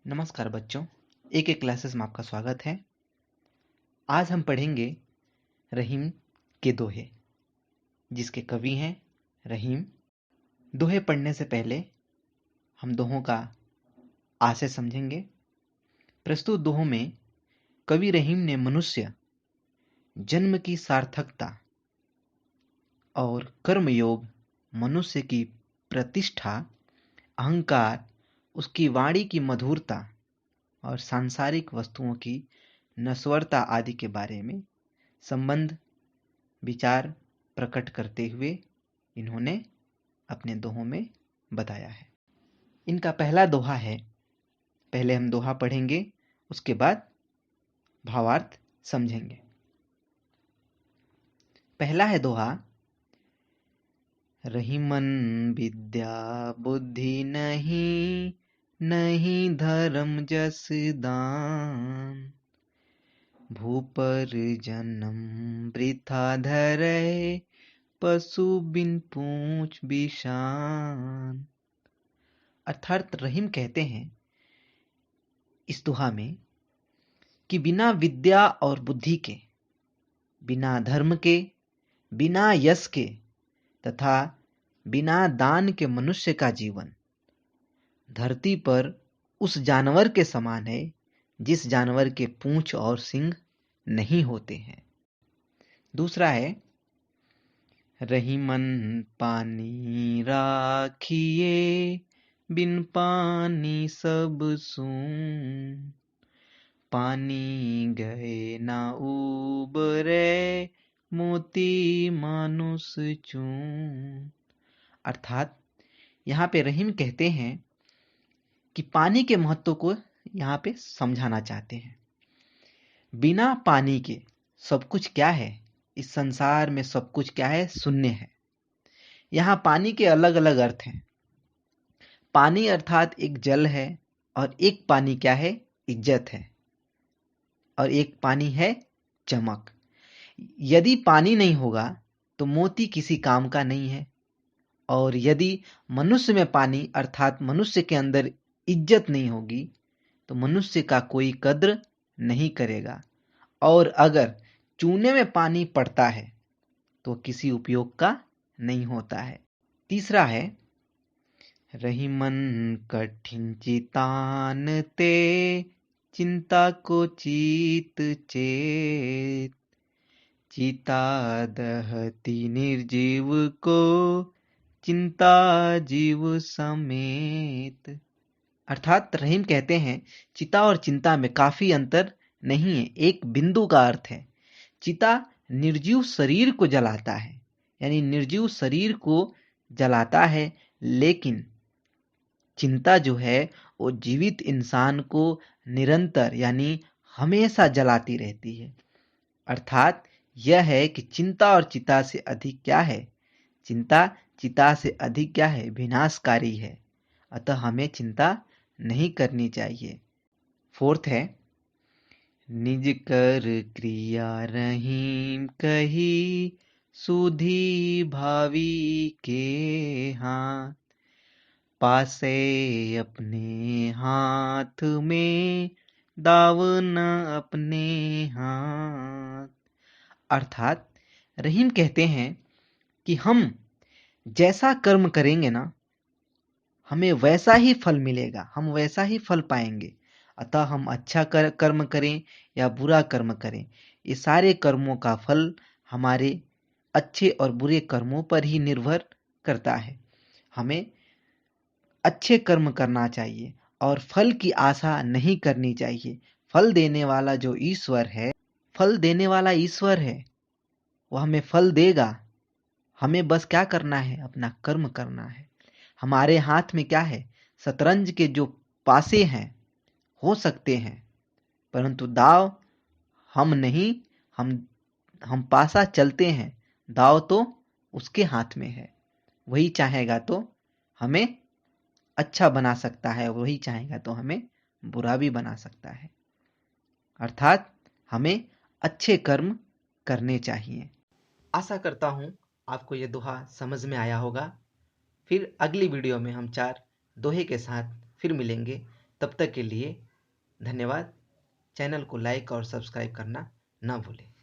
नमस्कार बच्चों, एक एक क्लासेस में आपका स्वागत है। आज हम पढ़ेंगे रहीम के दोहे, जिसके कवि हैं रहीम। दोहे पढ़ने से पहले हम दोहों का आशय समझेंगे। प्रस्तुत दोहों में कवि रहीम ने मनुष्य जन्म की सार्थकता और कर्मयोग, मनुष्य की प्रतिष्ठा, अहंकार, उसकी वाणी की मधुरता और सांसारिक वस्तुओं की नश्वरता आदि के बारे में संबंध विचार प्रकट करते हुए इन्होंने अपने दोहों में बताया है। इनका पहला दोहा है, पहले हम दोहा पढ़ेंगे, उसके बाद भावार्थ समझेंगे। पहला है दोहा, रहीमन विद्या बुद्धि नहीं, नहीं धर्म जस दान, भूपर जन्म वृथा धरे, पशु बिन पूंछ बिशान। अर्थात रहीम कहते हैं इस दोहा में कि बिना विद्या और बुद्धि के, बिना धर्म के, बिना यश के तथा बिना दान के मनुष्य का जीवन धरती पर उस जानवर के समान है जिस जानवर के पूंछ और सींग नहीं होते हैं। दूसरा है, रहीमन पानी राखिए, बिन पानी सब सून, पानी गए ना उबरे, मोती मानुष चून। अर्थात यहाँ पे रहीम कहते हैं कि पानी के महत्व को यहाँ पे समझाना चाहते हैं। बिना पानी के सब कुछ क्या है, इस संसार में सब कुछ क्या है, शून्य है। यहाँ पानी के अलग अलग अर्थ हैं। पानी अर्थात एक जल है, और एक पानी क्या है, इज्जत है, और एक पानी है चमक। यदि पानी नहीं होगा तो मोती किसी काम का नहीं है, और यदि मनुष्य में पानी अर्थात मनुष्य के अंदर इज्जत नहीं होगी तो मनुष्य का कोई कद्र नहीं करेगा, और अगर चूने में पानी पड़ता है तो किसी उपयोग का नहीं होता है। तीसरा है, रहीमन कठिन चितान ते, चिंता को चीत चेत, चिता दहती निर्जीव को, चिंता जीव समेत। अर्थात रहीम कहते हैं चिता और चिंता में काफी अंतर नहीं है, एक बिंदु का अर्थ है। चिता निर्जीव शरीर को जलाता है, यानी निर्जीव शरीर को जलाता है, लेकिन चिंता जो है वो जीवित इंसान को निरंतर यानी हमेशा जलाती रहती है। अर्थात यह है कि चिंता और चिता से अधिक क्या है, चिंता चिता से अधिक क्या है, विनाशकारी है। अतः हमें चिंता नहीं करनी चाहिए। फोर्थ है, निज कर क्रिया रहीम कही, सुधी भावी के हाथ, पासे अपने हाथ में, दाव न अपने हाथ। अर्थात रहीम कहते हैं कि हम जैसा कर्म करेंगे ना, हमें वैसा ही फल मिलेगा, हम वैसा ही फल पाएंगे। अतः हम अच्छा कर्म करें या बुरा कर्म करें, ये सारे कर्मों का फल हमारे अच्छे और बुरे कर्मों पर ही निर्भर करता है। हमें अच्छे कर्म करना चाहिए और फल की आशा नहीं करनी चाहिए। फल देने वाला जो ईश्वर है, फल देने वाला ईश्वर है, वो हमें फल देगा। हमें बस क्या करना है, अपना कर्म करना है। हमारे हाथ में क्या है, शतरंज के जो पासे हैं हो सकते हैं, परंतु दाव हम नहीं, हम पासा चलते हैं, दाव तो उसके हाथ में है। वही चाहेगा तो हमें अच्छा बना सकता है, वही चाहेगा तो हमें बुरा भी बना सकता है। अर्थात हमें अच्छे कर्म करने चाहिए। आशा करता हूँ आपको ये दोहा समझ में आया होगा। फिर अगली वीडियो में हम 4 दोहे के साथ फिर मिलेंगे। तब तक के लिए धन्यवाद। चैनल को लाइक और सब्सक्राइब करना ना भूलें।